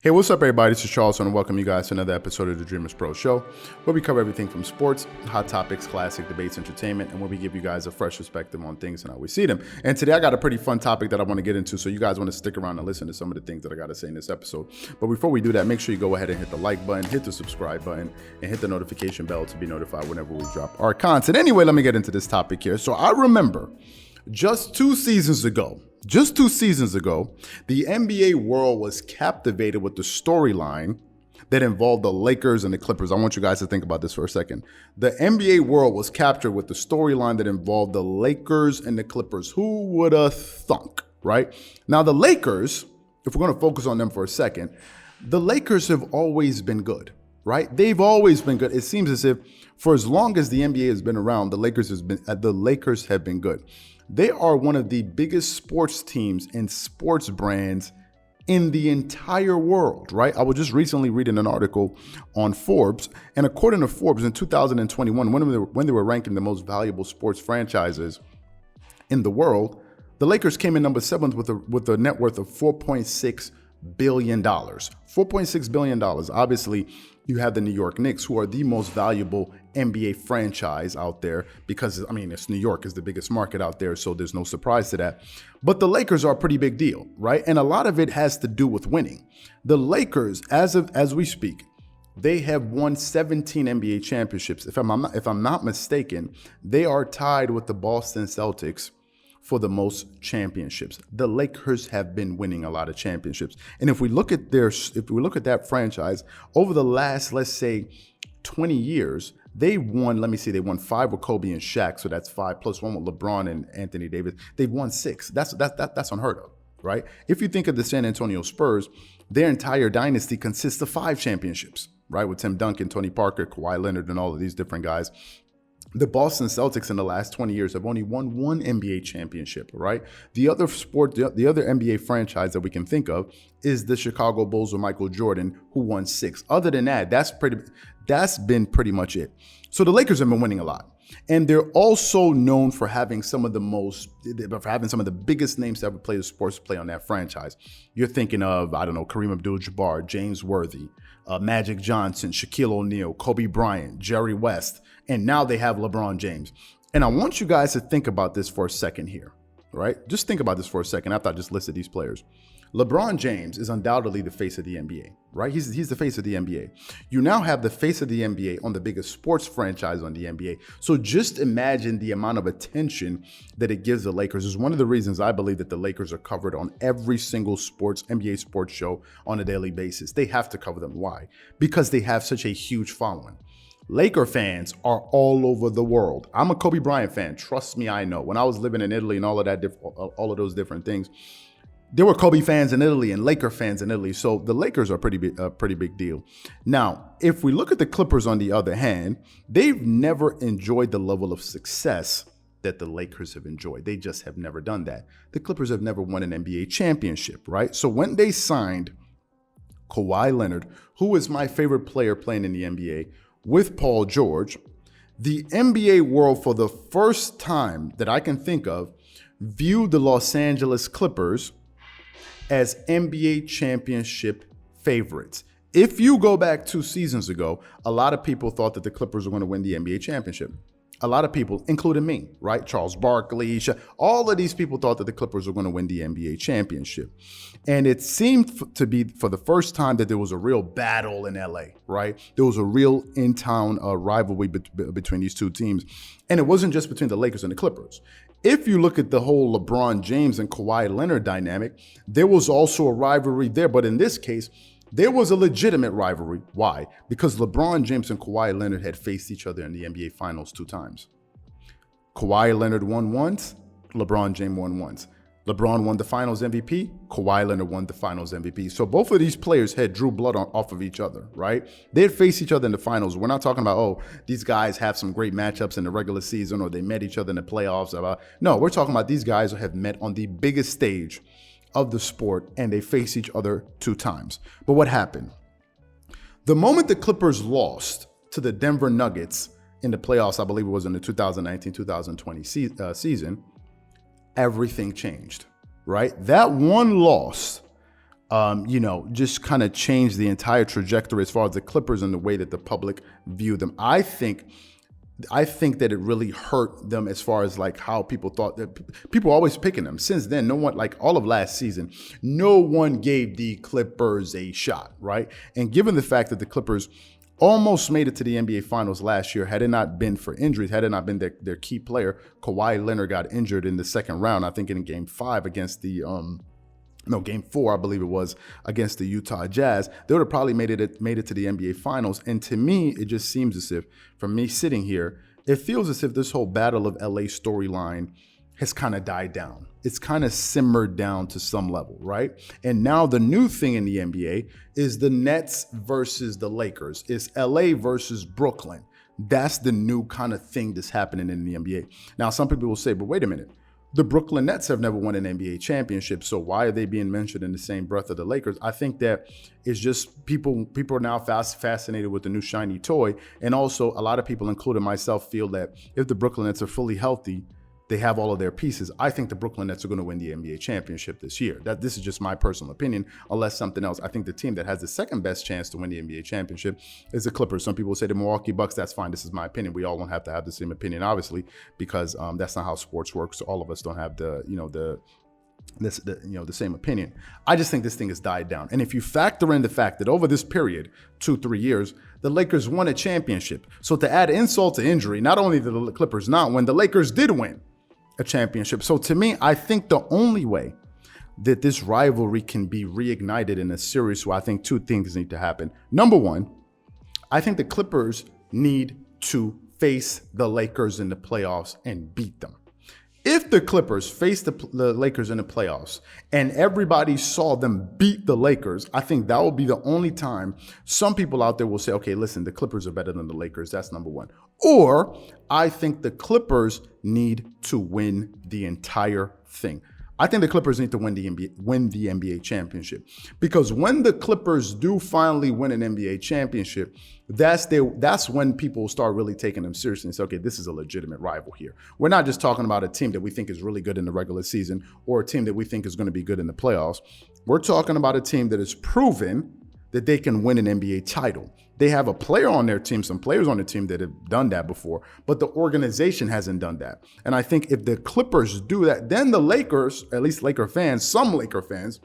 Hey, what's up, everybody? This is Charles, and welcome you guys to another episode of the Dreamerspro Show, where we cover everything from sports, hot topics, classic debates, entertainment, and where we give you guys a fresh perspective on things and how we see them. And today I got a pretty fun topic that I want to get into, so you guys want to stick around and listen to some of the things that I got to say in this episode. But before we do that, make sure you go ahead and hit the like button, hit the subscribe button, and hit the notification bell to be notified whenever we drop our content. Anyway, let me get into this topic here. So I remember just 2 seasons ago, the NBA world was captivated with the storyline that involved the Lakers and the Clippers. I want you guys to think about this for a second. The NBA world was captured with the storyline that involved the Lakers and the Clippers. Who would have thunk, right? Now, the Lakers, if we're going to focus on them for a second, the Lakers have always been good, right? They've always been good. It seems as if for as long as the NBA has been around, the Lakers have been good. They are one of the biggest sports teams and sports brands in the entire world, right? I was just recently reading an article on Forbes, and according to Forbes, in 2021, when they were ranking the most valuable sports franchises in the world, the Lakers came in number 7th with a net worth of $4.6 billion. $4.6 billion. Obviously, you have the New York Knicks, who are the most valuable NBA franchise out there because, it's New York is the biggest market out there, so there's no surprise to that. But the Lakers are a pretty big deal, right? And a lot of it has to do with winning. The Lakers, as we speak, they have won 17 NBA championships. If I'm not mistaken, they are tied with the Boston Celtics for the most championships. The Lakers have been winning a lot of championships. And if we look at that franchise over the last, let's say, 20 years, they won 5 with Kobe and Shaq. So that's 5 plus 1 with LeBron and Anthony Davis. They've won 6. That's unheard of, right? If you think of the San Antonio Spurs, their entire dynasty consists of 5 championships, right? With Tim Duncan, Tony Parker, Kawhi Leonard, and all of these different guys. The Boston Celtics in the last 20 years have only won 1 NBA championship, right? The other NBA franchise that we can think of is the Chicago Bulls with Michael Jordan, who won 6. Other than that, that's been pretty much it. So the Lakers have been winning a lot. And they're also known for having some of the biggest names to ever play the sports play on that franchise. You're thinking of, Kareem Abdul-Jabbar, James Worthy, Magic Johnson, Shaquille O'Neal, Kobe Bryant, Jerry West, and now they have LeBron James. And I want you guys to think about this for a second here, right? Just think about this for a second after I just listed these players. LeBron James is undoubtedly the face of the NBA, right? He's the face of the NBA. You now have the face of the NBA on the biggest sports franchise on the NBA. So just imagine the amount of attention that it gives the Lakers. Is one of the reasons I believe that the Lakers are covered on every single NBA sports show on a daily basis. They have to cover them. Why? Because they have such a huge following. Laker fans are all over the world. I'm a Kobe Bryant fan. Trust me, I know. When I was living in Italy and all of those different things, there were Kobe fans in Italy and Laker fans in Italy. So the Lakers are a pretty big deal. Now, if we look at the Clippers on the other hand, they've never enjoyed the level of success that the Lakers have enjoyed. They just have never done that. The Clippers have never won an NBA championship, right? So when they signed Kawhi Leonard, who is my favorite player playing in the NBA, with Paul George, the NBA world, for the first time that I can think of, viewed the Los Angeles Clippers as NBA championship favorites. If you go back 2 seasons ago, a lot of people thought that the Clippers were going to win the NBA championship. A lot of people, including me, right? Charles Barkley, all of these people thought that the Clippers were going to win the NBA championship. And it seemed to be for the first time that there was a real battle in LA, right? There was a real in-town rivalry between these 2 teams. And it wasn't just between the Lakers and the Clippers. If you look at the whole LeBron James and Kawhi Leonard dynamic, there was also a rivalry there. But in this case, there was a legitimate rivalry. Why? Because LeBron James and Kawhi Leonard had faced each other in the NBA Finals 2 times. Kawhi Leonard won once, LeBron James won once. LeBron won the Finals MVP, Kawhi Leonard won the Finals MVP. So both of these players had drew blood off of each other, right? They had faced each other in the finals. We're not talking about, these guys have some great matchups in the regular season or they met each other in the playoffs. No, we're talking about these guys have met on the biggest stage of the sport and they face each other 2 times. But what happened? The moment the Clippers lost to the Denver Nuggets in the playoffs, I believe it was in the 2019-2020 season, everything changed, right? That one loss just kind of changed the entire trajectory as far as the Clippers and the way that the public view them. I think that it really hurt them as far as like how people thought that people were always picking them. Since then, no one, like all of last season, no one gave the Clippers a shot, right? And given the fact that the Clippers almost made it to the NBA Finals last year, had it not been for injuries, had it not been their key player, Kawhi Leonard got injured in the second round, I think in Game 5 against the Game 4, I believe it was, against the Utah Jazz, they would have probably made it to the NBA Finals. And to me, it just seems as if, from me sitting here, it feels as if this whole Battle of LA storyline has kind of died down. It's kind of simmered down to some level, right? And now the new thing in the NBA is the Nets versus the Lakers. It's LA versus Brooklyn. That's the new kind of thing that's happening in the NBA. Now, some people will say, but wait a minute. The Brooklyn Nets have never won an NBA championship, so why are they being mentioned in the same breath of the Lakers? I think that it's just people are now fascinated with the new shiny toy, and also a lot of people, including myself, feel that if the Brooklyn Nets are fully healthy, they have all of their pieces. I think the Brooklyn Nets are going to win the NBA championship this year. This is just my personal opinion, unless something else. I think the team that has the second best chance to win the NBA championship is the Clippers. Some people say the Milwaukee Bucks. That's fine. This is my opinion. We all don't have to have the same opinion, obviously, because that's not how sports works. So all of us don't have the same opinion. I just think this thing has died down. And if you factor in the fact that over this period, 2-3 years, the Lakers won a championship. So to add insult to injury, not only did the Clippers not win, the Lakers did win a championship. So to me, I think the only way that this rivalry can be reignited in a series where I think two things need to happen. Number one, I think the Clippers need to face the Lakers in the playoffs and beat them. If the Clippers face the Lakers in the playoffs and everybody saw them beat the Lakers, I think that will be the only time some people out there will say, okay, listen, the Clippers are better than the Lakers. That's number one. Or I think the Clippers need to win the entire thing. I think the Clippers need to win the NBA championship, because when the Clippers do finally win an NBA championship, that's when people start really taking them seriously and say, okay, this is a legitimate rival here. We're not just talking about a team that we think is really good in the regular season or a team that we think is going to be good in the playoffs. We're talking about a team that has proven that they can win an NBA title. They have a player on their team, some players on the team that have done that before, but the organization hasn't done that. And I think if the Clippers do that, then the Lakers, at least Laker fans, some Laker fans,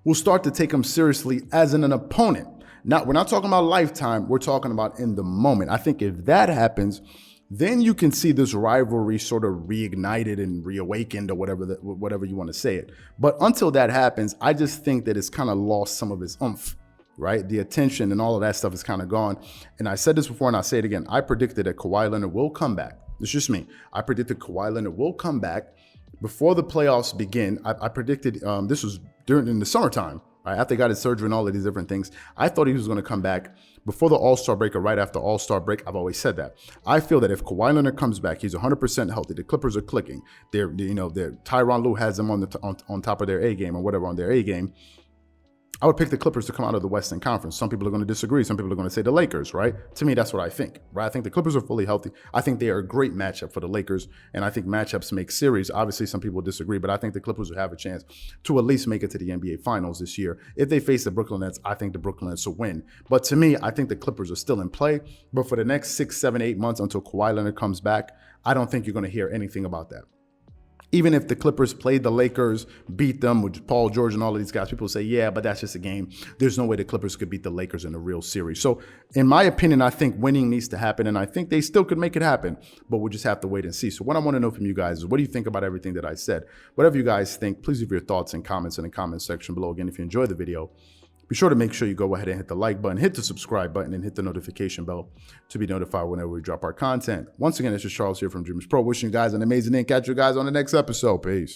will start to take them seriously as an opponent. Now, we're not talking about lifetime, we're talking about in the moment. I think if that happens, then you can see this rivalry sort of reignited and reawakened, or whatever you want to say it. But until that happens, I just think that it's kind of lost some of its oomph, right? The attention and all of that stuff is kind of gone. And I said this before and I'll say it again. I predicted that Kawhi Leonard will come back. It's just me. I predicted Kawhi Leonard will come back before the playoffs begin. I predicted this was in the summertime, right? After he got his surgery and all of these different things. I thought he was going to come back before the All-Star break or right after All-Star break. I've always said that. I feel that if Kawhi Leonard comes back, he's 100% healthy. The Clippers are clicking. Tyronn Lue has them on top of their A game or whatever on their A game. I would pick the Clippers to come out of the Western Conference. Some people are going to disagree. Some people are going to say the Lakers, right? To me, that's what I think, right? I think the Clippers are fully healthy. I think they are a great matchup for the Lakers, and I think matchups make series. Obviously, some people disagree, but I think the Clippers will have a chance to at least make it to the NBA Finals this year. If they face the Brooklyn Nets, I think the Brooklyn Nets will win. But to me, I think the Clippers are still in play. But for the next 6, 7, 8 months until Kawhi Leonard comes back, I don't think you're going to hear anything about that. Even if the Clippers played the Lakers, beat them with Paul George and all of these guys, people say, yeah, but that's just a game. There's no way the Clippers could beat the Lakers in a real series. So in my opinion, I think winning needs to happen, and I think they still could make it happen, but we'll just have to wait and see. So what I want to know from you guys is, what do you think about everything that I said? Whatever you guys think, please leave your thoughts and comments in the comment section below. Again, if you enjoyed the video, be sure to make sure you go ahead and hit the like button, hit the subscribe button, and hit the notification bell to be notified whenever we drop our content. Once again, it's just Charles here from Dreamerspro, wishing you guys an amazing day and catch you guys on the next episode. Peace.